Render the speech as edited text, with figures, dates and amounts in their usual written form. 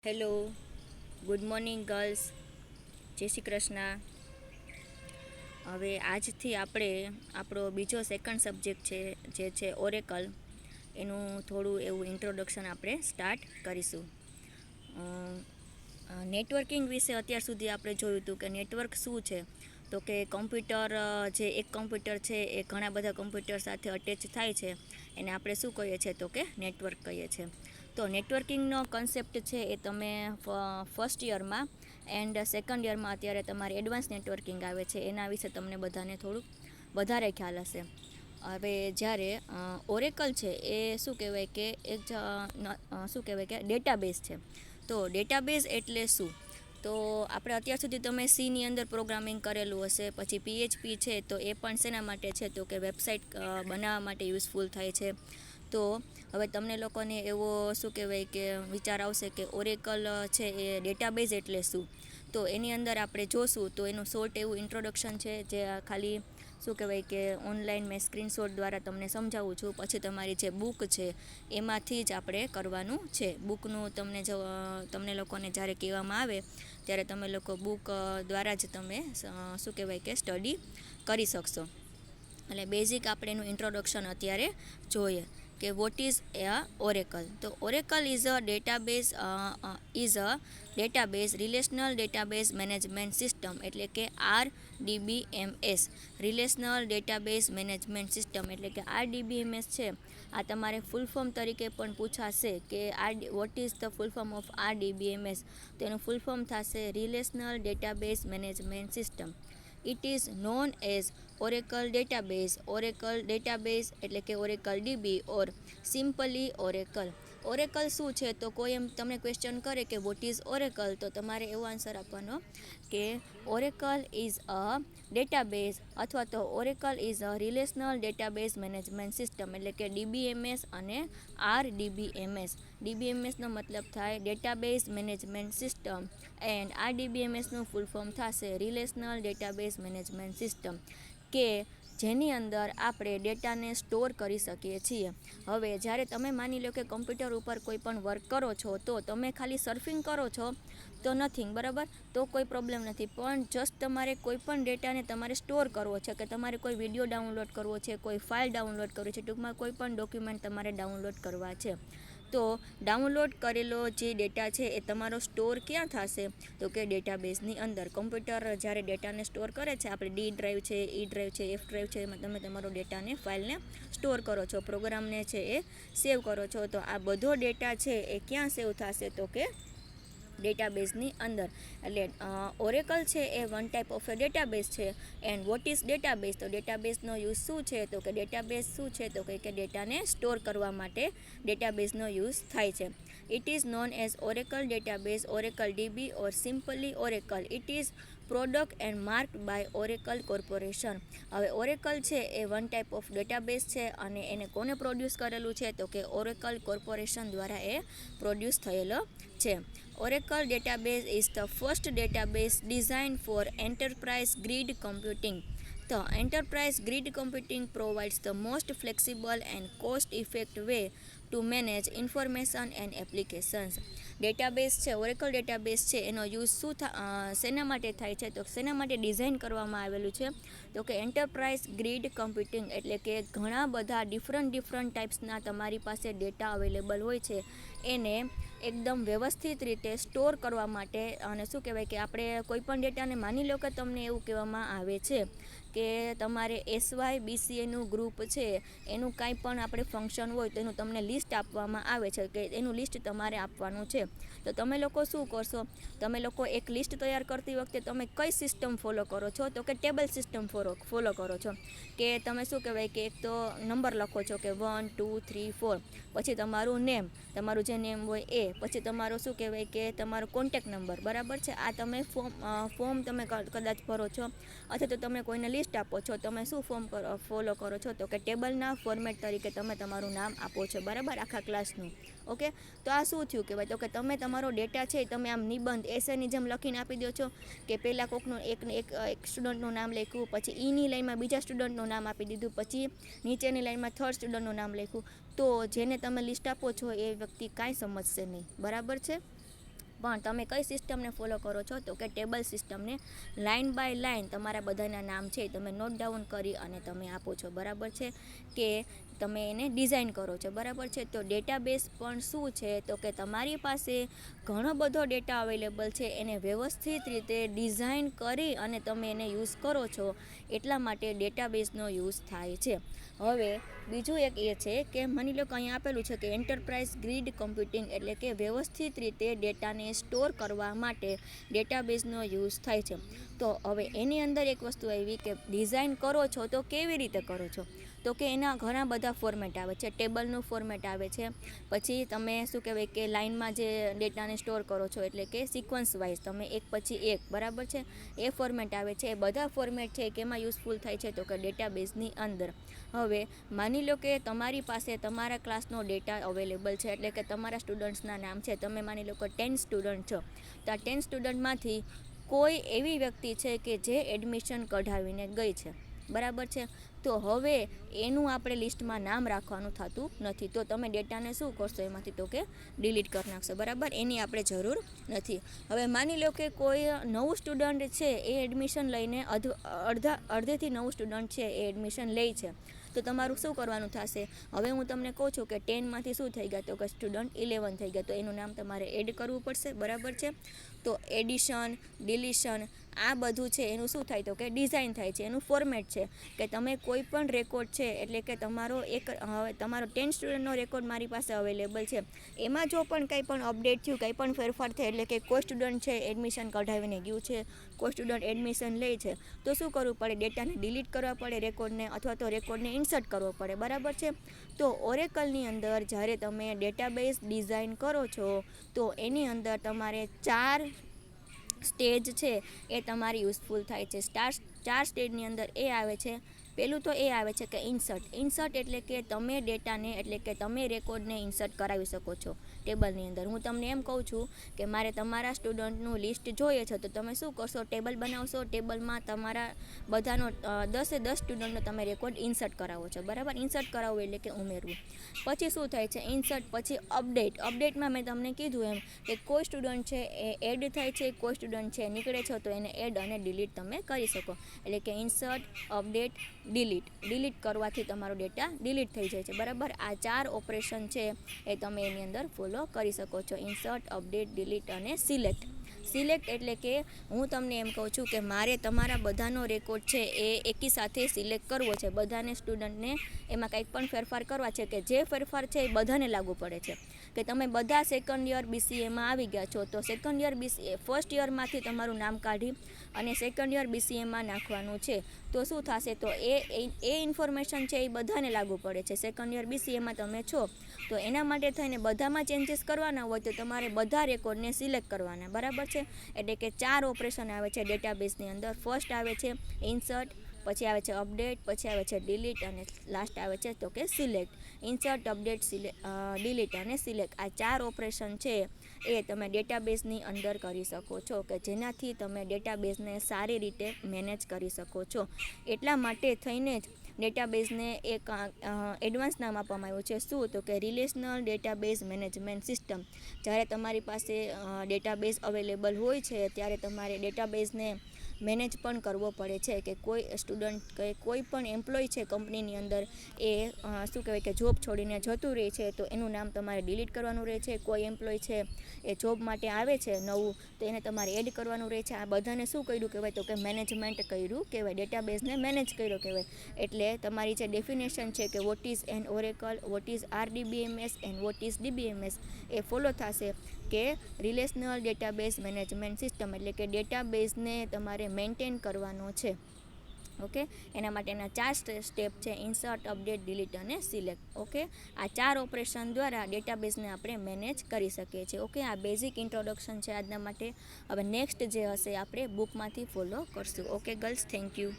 Hello, good morning girls. જય શ્રી કૃષ્ણ. હવે આજથી આપણે આપણો બીજો સેકન્ડ સબ્જેક્ટ છે જે છે ઓરેકલ. એનું થોડું એવું ઇન્ટ્રોડક્શન આપણે સ્ટાર્ટ કરીશું. નેટવર્કિંગ વિશે અત્યાર સુધી આપણે જોયું હતું કે નેટવર્ક શું છે. તો કે કમ્પ્યુટર, જે એક કમ્પ્યુટર છે એ ઘણા બધા કમ્પ્યુટર સાથે અટેચ થાય છે એને આપણે શું કહીએ છીએ તો કે નેટવર્ક કહીએ છીએ. તો નેટવર્કિંગનો કન્સેપ્ટ છે એ તમે ફર્સ્ટ યરમાં એન્ડ સેકન્ડ યરમાં અત્યારે તમારે એડવાન્સ નેટવર્કિંગ આવે છે એના વિશે તમને બધાને થોડુંક વધારે ખ્યાલ હશે. હવે જ્યારે ઓરેકલ છે એ શું કહેવાય કે એક શું કહેવાય કે ડેટાબેઝ છે. તો ડેટાબેઝ એટલે શું? તો આપણે અત્યાર સુધી તમે સીની અંદર પ્રોગ્રામિંગ કરેલું હશે, પછી પીએચપી છે તો એ પણ શેના માટે છે તો કે વેબસાઇટ બનાવવા માટે યુઝફુલ થાય છે. તો હવે તમને લોકોને એવો શું કહેવાય કે વિચાર આવશે કે ઓરેકલ છે એ ડેટાબેઝ એટલે શું. તો એની અંદર આપણે જોશું તો એનું શોર્ટ એવું ઇન્ટ્રોડક્શન છે જે ખાલી શું કહેવાય કે ઓનલાઈન મેં સ્ક્રીનશોટ દ્વારા તમને સમજાવું છું. પછી તમારી જે બુક છે એમાંથી જ આપણે કરવાનું છે. બુકનું તમને લોકોને જ્યારે કહેવામાં આવે ત્યારે તમે લોકો બુક દ્વારા જ તમે શું કહેવાય કે સ્ટડી કરી શકશો. એટલે બેઝિક આપણે એનું ઇન્ટ્રોડક્શન અત્યારે જોઈએ કે વોટ ઇઝ એ ઓરેકલ. તો Oracle is a database relational database management system, એટલે કે RDBMS. Relational database management system એટલે કે RDBMS છે. આ તમારે ફૂલ ફોર્મ તરીકે પણ પૂછાશે કે what is the full form of RDBMS. તો એનું ફૂલ ફોર્મ થશે relational database management system. It is known as Oracle database. Oracle database એટલે કે Oracle DB or simply Oracle. Oracle શું છે? તો કોઈ એમ તમને ક્વેશ્ચન કરે કે વોટ ઇઝ ઓરેકલ, તો તમારે એવો આન્સર આપવાનો કે ઓરેકલ ઇઝ અ ડેટાબેઝ અથવા તો Oracle is a relational database management system, એટલે કે DBMS અને RDBMS. DBMSનો મતલબ થાય ડેટાબેઝ મેનેજમેન્ટ સિસ્ટમ એન્ડ RDBMSનું ફૂલ ફોર્મ થશે રિલેશનલ ડેટાબેઝ મેનેજમેન્ટ સિસ્ટમ, કે જેની અંદર આપણે ડેટાને સ્ટોર કરી શકીએ છીએ. હવે જ્યારે તમે માની લો કે કમ્પ્યુટર ઉપર કોઈ પણ વર્ક કરો છો તો તમે ખાલી સર્ફિંગ કરો છો તો નથિંગ, બરાબર, તો કોઈ પ્રોબ્લેમ નથી. પણ જસ્ટ તમારે કોઈ પણ ડેટાને તમારે સ્ટોર કરવો છે, કે તમારે કોઈ વિડીયો ડાઉનલોડ કરવો છે, કોઈ ફાઇલ ડાઉનલોડ કરવી છે, ટૂંકમાં કોઈ પણ ડોક્યુમેન્ટ તમારે ડાઉનલોડ કરવા છે, તો ડાઉનલોડ કરેલો જે ડેટા છે એ તમારો સ્ટોર ક્યાં થશે તો કે ડેટાબેઝની અંદર. કમ્પ્યુટર જ્યારે ડેટાને સ્ટોર કરે છે, આપણે ડી ડ્રાઈવ છે, ઈ ડ્રાઈવ છે, એફ ડ્રાઈવ છે, એમાં તમે તમારો ડેટાને ફાઇલને સ્ટોર કરો છો, પ્રોગ્રામને છે એ સેવ કરો છો. તો આ બધો ડેટા છે એ ક્યાં સેવ થશે તો કે ડેટાબેઝની અંદર. એટલે ઓરેકલ છે એ one type of a database છે. And what is database? તો ડેટાબેઝનો યુઝ શું છે તો કે ડેટાબેઝ શું છે તો કે ડેટાને સ્ટોર કરવા માટે ડેટાબેઝનો યુઝ થાય છે. It is known as Oracle database, Oracle DB or simply Oracle. It is product and marketed by Oracle Corporation. હવે ઓરેકલ છે એ વન ટાઈપ ઓફ ડેટાબેઝ છે અને એને કોને પ્રોડ્યુસ કરેલું છે તો કે ઓરેકલ કોર્પોરેશન દ્વારા એ પ્રોડ્યુસ થયેલો છે. Oracle database is the first database designed for enterprise grid computing. The enterprise grid computing provides the most flexible and cost-effective way to manage information and applications. Database છે, Oracle database છે, એનો use શેના માટે થાય છે તો શેના માટે ડિઝાઇન કરવામાં આવેલું છે તો કે એન્ટરપ્રાઇઝ ગ્રીડ કમ્પ્યુટિંગ, એટલે કે ઘણા બધા ડિફરન્ટ ટાઈપ્સના તમારી પાસે ડેટા અવેલેબલ હોય છે એને એકદમ વ્યવસ્થિત રીતે સ્ટોર કરવા માટે. અને શું કહેવાય કે આપણે કોઈ પણ ડેટાને માની લો કે તમને એવું કહેવામાં આવે છે કે તમારે SYBCAનું ગ્રુપ છે એનું કાંઈ પણ આપણે ફંક્શન હોય તો એનું તમને લિસ્ટ આપવામાં આવે છે કે એનું લિસ્ટ તમારે આપવાનું છે. તો તમે લોકો શું કરશો? તમે લોકો એક લિસ્ટ તૈયાર કરતી વખતે તમે કઈ સિસ્ટમ ફોલો કરો છો તો કે ટેબલ સિસ્ટમ ફોલો કરો છો. કે તમે શું કહેવાય કે એક તો નંબર લખો છો કે 1 2 3 4, પછી તમારું નેમ, તમારું જે નેમ હોય એ, પછી તમારો શું કહેવાય કે તમારો કોન્ટેક નંબર, બરાબર છે. આ તમે ફોર્મ તમે કદાચ ભરો છો અથવા તો તમે કોઈને લિસ્ટ આપો છો, તમે શું ફોર્મ ફોલો કરો છો તો કે ટેબલના ફોર્મેટ તરીકે તમે તમારું નામ આપો છો, બરાબર, આખા ક્લાસનું. ઓકે, તો આ શું થયું કહેવાય તો કે તમે તમારો ડેટા છે તમે આમ નિબંધ એસેની જેમ લખીને આપી દો છો કે પહેલાં કોકનું એક સ્ટુડન્ટનું નામ લખ્યું, પછી ઈની લાઈનમાં બીજા સ્ટુડન્ટનું નામ આપી દીધું, પછી નીચેની લાઈનમાં થર્ડ સ્ટુડન્ટનું નામ લખ્યું. તો જેને તમે લિસ્ટ આપો છો એ વ્યક્તિ કાંઈ સમજશે નહીં, બરાબર છે. પણ તમે કઈ સિસ્ટમને ફોલો કરો છો તો કે ટેબલ સિસ્ટમને. લાઇન બાય લાઇન તમારા બધાના નામ છે તમે નોટ ડાઉન કરી અને તમે આપો છો, બરાબર છે, કે તમે એને ડિઝાઇન કરો છો, બરાબર છે. તો ડેટાબેઝ પણ શું છે તો કે તમારી પાસે ઘણો બધો ડેટા અવેલેબલ છે, એને વ્યવસ્થિત રીતે ડિઝાઇન કરી અને તમે એને યુઝ કરો છો, એટલા માટે ડેટાબેઝનો યુઝ થાય છે. હવે બીજું એક એ છે કે માની લો કે અહીંયા આપેલું છે કે એન્ટરપ્રાઇઝ ગ્રીડ કમ્પ્યુટિંગ, એટલે કે વ્યવસ્થિત રીતે ડેટાને સ્ટોર કરવા માટે ડેટાબેઝનો યુઝ થાય છે. તો હવે એની અંદર એક વસ્તુ આવી કે ડિઝાઇન કરો છો તો કેવી રીતે કરો છો, તો કે એના ઘણા બધા ફોર્મેટ આવે છે. ટેબલનું ફોર્મેટ આવે છે, પછી તમે શું કહેવાય કે લાઇનમાં જે ડેટાને સ્ટોર કરો છો એટલે કે સિક્વન્સ વાઇઝ તમે એક પછી એક, બરાબર છે, એ ફોર્મેટ આવે છે. એ બધા ફોર્મેટ છે કેમાં યુઝફુલ થાય છે તો કે ડેટાબેઝની અંદર. હવે માની લો કે તમારી પાસે તમારા ક્લાસનો ડેટા અવેલેબલ છે, એટલે કે તમારા સ્ટુડન્ટ્સના નામ છે, તમે માની લો કે 10 સ્ટુડન્ટ છો, તો આ 10 સ્ટુડન્ટમાંથી કોઈ એવી વ્યક્તિ છે કે જે એડમિશન કઢાવીને ગઈ છે, બરાબર છે. તો હવે એનું આપણે લિસ્ટમાં નામ રાખવાનું થતું નથી, તો તમે ડેટાને શું કરશો એમાંથી તો કે ડિલીટ કરી નાખશો, બરાબર, એની આપણે જરૂર નથી. હવે માની લો કે કોઈ નવું સ્ટુડન્ટ છે એ એડમિશન લઈને અડધેથી નવું સ્ટુડન્ટ છે એ એડમિશન લે છે, તો તમારું શું કરવાનું થશે. હવે હું તમને કહું છું કે 10માંથી શું થઈ ગયા તો કે સ્ટુડન્ટ 11 થઈ ગયા, તો એનું નામ તમારે એડ કરવું પડશે, બરાબર છે. તો એડિશન, ડિલિશન આ બધું છે એનું શું થાય તો કે ડિઝાઇન થાય છે, એનું ફોર્મેટ છે કે તમે કોઈ પણ રેકોર્ડ છે, એટલે કે તમારો હવે તમારો 10 સ્ટુડન્ટનો રેકોર્ડ મારી પાસે અવેલેબલ છે, એમાં જો પણ કંઈ પણ અપડેટ થયું, કંઈ પણ ફેરફાર થાય, એટલે કે કોઈ સ્ટુડન્ટ છે એડમિશન કઢાવીને ગયું છે, કોઈ સ્ટુડન્ટ એડમિશન લે છે, તો શું કરવું પડે, ડેટાને ડિલીટ કરવા પડે રેકોર્ડને, અથવા તો રેકોર્ડને ઇન્સર્ટ કરવો પડે, બરાબર છે. તો ઓરેકલની અંદર જ્યારે તમે ડેટાબેઝ ડિઝાઇન કરો છો તો એની અંદર તમારે 4 સ્ટેજ છે એ તમારી યુઝફુલ થાય છે. 4 સ્ટેજની અંદર એ આવે છે. પહેલું તો એ આવે છે કે ઇન્સર્ટ એટલે કે તમે ડેટાને, એટલે કે તમે રેકોર્ડને ઇન્સર્ટ કરાવી શકો છો ટેબલની અંદર. હું તમને એમ કહું છું કે મારે તમારા સ્ટુડન્ટનું લિસ્ટ જોઈએ છે, તો તમે શું કરશો, ટેબલ બનાવશો, ટેબલમાં તમારા બધાનો 10 સ્ટુડન્ટનો તમે રેકોર્ડ ઇન્સર્ટ કરાવો છો, બરાબર. ઇન્સર્ટ કરાવવું એટલે કે ઉમેરવું. પછી શું થાય છે, ઇન્સર્ટ પછી અપડેટમાં મેં તમને કીધું એમ કે કોઈ સ્ટુડન્ટ છે એ એડ થાય છે, કોઈ સ્ટુડન્ટ છે નીકળે છે, તો એને એડ અને ડિલીટ તમે કરી શકો, એટલે કે ઇન્સર્ટ, અપડેટ, ડિલીટ કરવાથી તમારો ડેટા ડિલીટ થઈ જાય છે, બરાબર. આ 4 ઓપરેશન છે એ તમે એની અંદર ફોલો કરી શકો છો, ઇન્સર્ટ, અપડેટ, ડિલીટ અને સિલેક્ટ. એટલે કે હું તમને એમ કહું છું કે મારે તમારા બધાનો રેકોર્ડ છે એ એકી સાથે સિલેક્ટ કરવો છે, બધાને સ્ટુડન્ટને એમાં કંઈક પણ ફેરફાર કરવા છે, કે જે ફેરફાર છે એ બધાને લાગુ પડે છે. કે તમે બધા સેકન્ડ યર BCAમાં આવી ગયા છો, તો સેકન્ડ યર BCA ફર્સ્ટ યરમાંથી તમારું નામ કાઢી અને સેકન્ડ યર BCAમાં નાખવાનું છે, તો શું થશે, તો એ ઇન્ફોર્મેશન છે એ બધાને લાગુ પડે છે. સેકન્ડ યર BCAમાં તમે છો, તો એના માટે થઈને બધામાં ચેન્જીસ કરવાના હોય તો તમારે બધા રેકોર્ડને સિલેક્ટ કરવાના, બરાબર છે. એટલે કે 4 ઓપરેશન આવે છે ડેટાબેઝની અંદર. ફર્સ્ટ આવે છે ઇન્સર્ટ, પછી આવે છે અપડેટ, પછી આવે છે ડિલીટ અને લાસ્ટ આવે છે તો કે સિલેક્ટ. ઇન્સર્ટ, અપડેટ, ડિલીટ અને સિલેક્ટ, આ 4 ઓપરેશન છે એ તમે ડેટાબેઝની અંદર કરી શકો છો, કે જેનાથી તમે ડેટાબેઝને સારી રીતે મેનેજ કરી શકો છો. એટલા માટે થઈને જ ડેટાબેઝને એક એડવાન્સ નામ આપવામાં આવ્યું છે. શું તો કે રિલેશનલ ડેટાબેઝ મેનેજમેન્ટ સિસ્ટમ. જ્યારે તમારી પાસે ડેટાબેઝ અવેલેબલ હોય છે ત્યારે તમારે ડેટાબેઝને મેનેજ પણ કરવો પડે છે, કે કોઈ સ્ટુડન્ટ કે કોઈ પણ એમ્પ્લોય છે કંપનીની અંદર એ શું કહેવાય કે જોબ છોડીને જતું રહે છે, તો એનું નામ તમારે ડિલીટ કરવાનું રહે છે. કોઈ એમ્પ્લોય છે એ જોબ માટે આવે છે નવું, તો એને તમારે એડ કરવાનું રહે છે. આ બધાને શું કર્યું કહેવાય તો કે મેનેજમેન્ટ કર્યું કહેવાય, ડેટાબેઝને મેનેજ કર્યો કહેવાય. એટલે તમારી જે ડેફિનેશન છે કે what is an Oracle, what is RDBMS and what is DBMS, A follow થશે કે રિલેશનલ ડેટાબેઝ મેનેજમેન્ટ સિસ્ટમ, એટલે કે ડેટાબેઝને તમારે મેન્ટેન કરવાનો છે. ઓકે, એના માટેના 4 સ્ટેપ છે, ઇન્સર્ટ, અપડેટ, ડિલીટ અને સિલેક્ટ. ઓકે, આ 4 ઓપરેશન દ્વારા ડેટાબેઝને આપણે મેનેજ કરી શકીએ છીએ. ઓકે, આ બેઝિક ઇન્ટ્રોડક્શન છે આજના માટે. હવે નેક્સ્ટ જે હશે આપણે બુકમાંથી ફોલો કરશું. Okay girls, thank you.